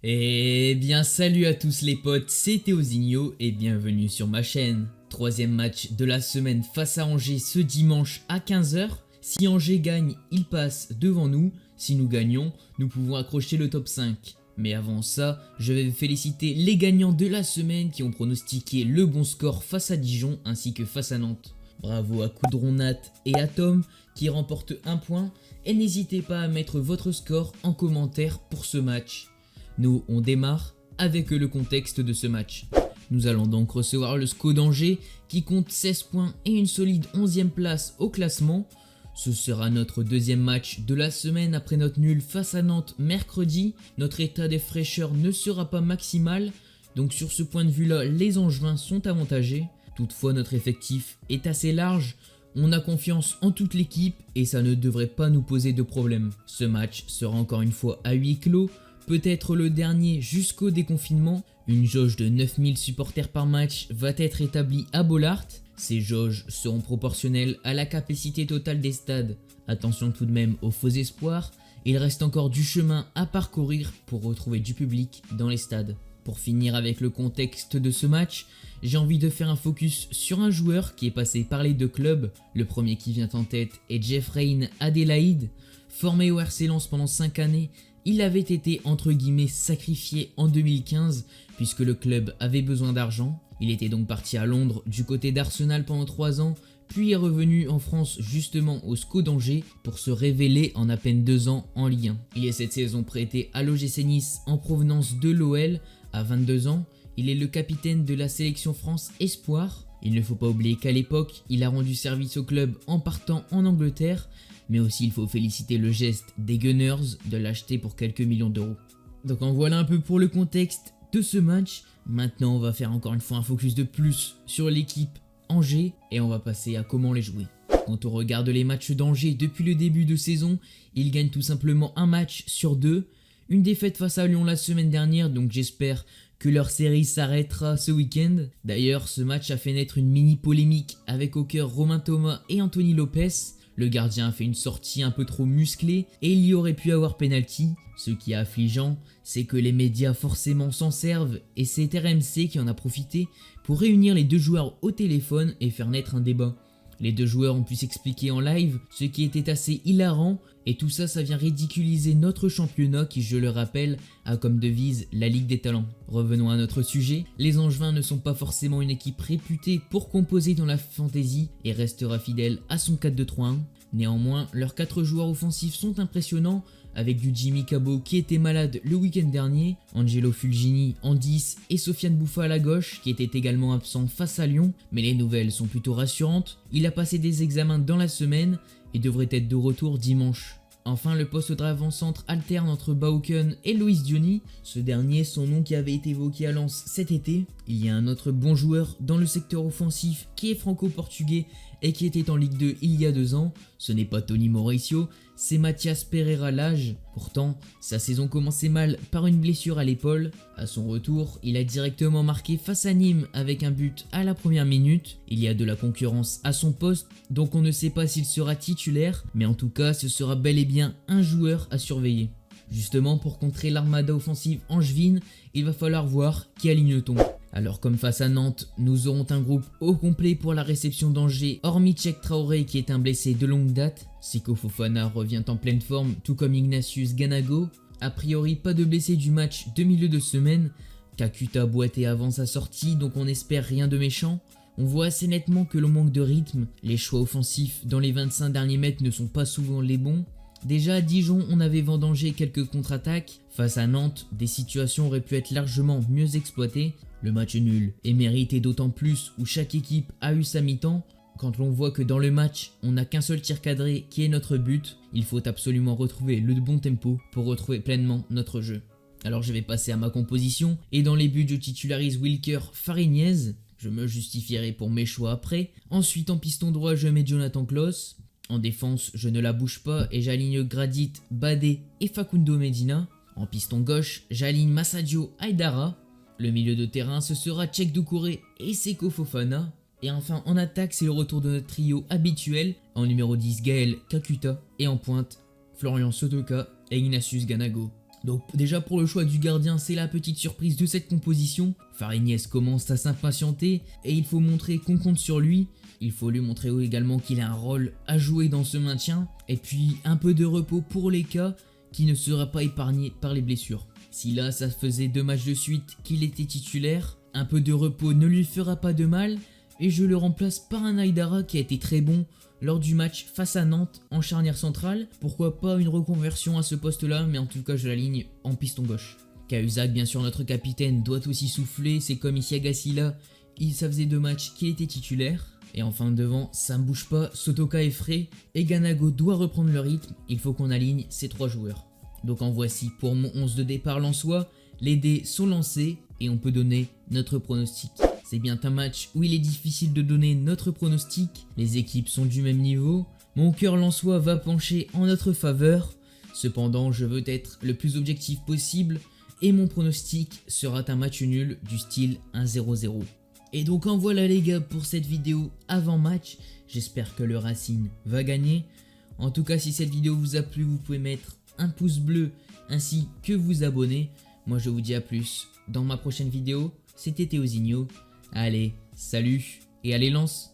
Eh bien salut à tous les potes, c'est Théozinho et bienvenue sur ma chaîne. Troisième match de la semaine face à Angers ce dimanche à 15 h. Si Angers gagne, il passe devant nous. Si nous gagnons, nous pouvons accrocher le top 5. Mais avant ça, je vais féliciter les gagnants de la semaine qui ont pronostiqué le bon score face à Dijon ainsi que face à Nantes. Bravo à Coudron-Nat et à Tom qui remportent un point et n'hésitez pas à mettre votre score en commentaire pour ce match. Nous, on démarre avec le contexte de ce match. Nous allons donc recevoir le SCO d'Angers qui compte 16 points et une solide 11e place au classement. Ce sera notre deuxième match de la semaine après notre nul face à Nantes mercredi. Notre état de fraîcheur ne sera pas maximal, donc sur ce point de vue là, les Angevins sont avantagés. Toutefois, notre effectif est assez large, on a confiance en toute l'équipe et ça ne devrait pas nous poser de problème. Ce match sera encore une fois à huis clos, peut-être le dernier jusqu'au déconfinement. Une jauge de 9000 supporters par match va être établie à Bollaert. Ces jauges seront proportionnelles à la capacité totale des stades. Attention tout de même aux faux espoirs, il reste encore du chemin à parcourir pour retrouver du public dans les stades. Pour finir avec le contexte de ce match, j'ai envie de faire un focus sur un joueur qui est passé par les deux clubs. Le premier qui vient en tête est Jeffrey Adélaïde. Formé au RC Lens pendant 5 années, il avait été entre guillemets sacrifié en 2015 puisque le club avait besoin d'argent. Il était donc parti à Londres du côté d'Arsenal pendant 3 ans, puis est revenu en France justement au SCO d'Angers pour se révéler en à peine 2 ans en Ligue 1. Il est cette saison prêté à l'OGC Nice en provenance de l'OL. À 22 ans, il est le capitaine de la sélection France Espoir. Il ne faut pas oublier qu'à l'époque, il a rendu service au club en partant en Angleterre, mais aussi il faut féliciter le geste des Gunners de l'acheter pour quelques millions d'euros. Donc en voilà un peu pour le contexte de ce match. Maintenant on va faire encore une fois un focus de plus sur l'équipe Angers et on va passer à comment les jouer. Quand on regarde les matchs d'Angers depuis le début de saison, ils gagnent tout simplement un match sur 2. Une défaite face à Lyon la semaine dernière, donc j'espère que leur série s'arrêtera ce week-end. D'ailleurs, ce match a fait naître une mini polémique avec au cœur Romain Thomas et Anthony Lopez. Le gardien a fait une sortie un peu trop musclée et il y aurait pu avoir penalty. Ce qui est affligeant, c'est que les médias forcément s'en servent et c'est RMC qui en a profité pour réunir les deux joueurs au téléphone et faire naître un débat. Les deux joueurs ont pu s'expliquer en live, ce qui était assez hilarant, et tout ça, ça vient ridiculiser notre championnat qui, je le rappelle, a comme devise la Ligue des Talents. Revenons à notre sujet, les Angevins ne sont pas forcément une équipe réputée pour composer dans la fantasy et restera fidèle à son 4-2-3-1. Néanmoins, leurs 4 joueurs offensifs sont impressionnants, avec du Jimmy Cabot qui était malade le week-end dernier, Angelo Fulgini en 10 et Sofiane Bouffal à la gauche qui était également absent face à Lyon, mais les nouvelles sont plutôt rassurantes. Il a passé des examens dans la semaine et devrait être de retour dimanche. Enfin, le poste d'avant-centre alterne entre Bauken et Loïs Diony, ce dernier son nom qui avait été évoqué à Lens cet été. Il y a un autre bon joueur dans le secteur offensif qui est franco-portugais et qui était en Ligue 2 il y a 2 ans, ce n'est pas Tony Mauricio, c'est Mathias Pereira Lage. Pourtant, sa saison commençait mal par une blessure à l'épaule. À son retour, il a directement marqué face à Nîmes avec un but à la première minute. Il y a de la concurrence à son poste, donc on ne sait pas s'il sera titulaire, mais en tout cas, ce sera bel et bien un joueur à surveiller. Justement, pour contrer l'armada offensive angevine, il va falloir voir qui aligne-t-on. Alors comme face à Nantes, nous aurons un groupe au complet pour la réception d'Angers, hormis Cheikh Traoré qui est un blessé de longue date. Seko Fofana revient en pleine forme, tout comme Ignatius Ganago. A priori pas de blessés du match de milieu de semaine. Kakuta boitait avant sa sortie, donc on espère rien de méchant. On voit assez nettement que l'on manque de rythme, les choix offensifs dans les 25 derniers mètres ne sont pas souvent les bons. Déjà à Dijon, on avait vendangé quelques contre-attaques. Face à Nantes, des situations auraient pu être largement mieux exploitées. Le match nul est mérité d'autant plus où chaque équipe a eu sa mi-temps. Quand l'on voit que dans le match, on n'a qu'un seul tir cadré qui est notre but, il faut absolument retrouver le bon tempo pour retrouver pleinement notre jeu. Alors je vais passer à ma composition et dans les buts je titularise Wilker Farignez. Je me justifierai pour mes choix après. Ensuite en piston droit je mets Jonathan Klaus. En défense, je ne la bouge pas et j'aligne Gradit, Badé et Facundo Medina. En piston gauche, j'aligne Massadio Aidara. Le milieu de terrain, ce sera Cheikh Doucouré et Seko Fofana. Et enfin, en attaque, c'est le retour de notre trio habituel. En numéro 10, Gaël Kakuta. Et en pointe, Florian Sotoka et Ignatius Ganago. Donc déjà pour le choix du gardien, c'est la petite surprise de cette composition. Fariñez commence à s'impatienter et il faut montrer qu'on compte sur lui. Il faut lui montrer également qu'il a un rôle à jouer dans ce maintien. Et puis un peu de repos pour les cas qui ne sera pas épargné par les blessures. Si là ça faisait 2 matchs de suite qu'il était titulaire, un peu de repos ne lui fera pas de mal. Et je le remplace par un Aïdara qui a été très bon lors du match face à Nantes en charnière centrale. Pourquoi pas une reconversion à ce poste là, mais en tout cas je l'aligne en piston gauche. Cahuzac, bien sûr notre capitaine, doit aussi souffler, c'est comme ici Agassi là, ça faisait 2 matchs qu'il était titulaire. Et enfin devant, ça ne bouge pas, Sotoka est frais et Ganago doit reprendre le rythme, il faut qu'on aligne ces 3 joueurs. Donc en voici pour mon 11 de départ lensois, les dés sont lancés et on peut donner notre pronostic. C'est bien un match où il est difficile de donner notre pronostic, les équipes sont du même niveau, mon cœur lensois va pencher en notre faveur, cependant je veux être le plus objectif possible et mon pronostic sera un match nul du style 1-0-0. Et donc en voilà les gars pour cette vidéo avant match, j'espère que le Racing va gagner. En tout cas si cette vidéo vous a plu, vous pouvez mettre un pouce bleu ainsi que vous abonner. Moi je vous dis à plus dans ma prochaine vidéo, c'était Théozinho. Allez, salut et allez lance!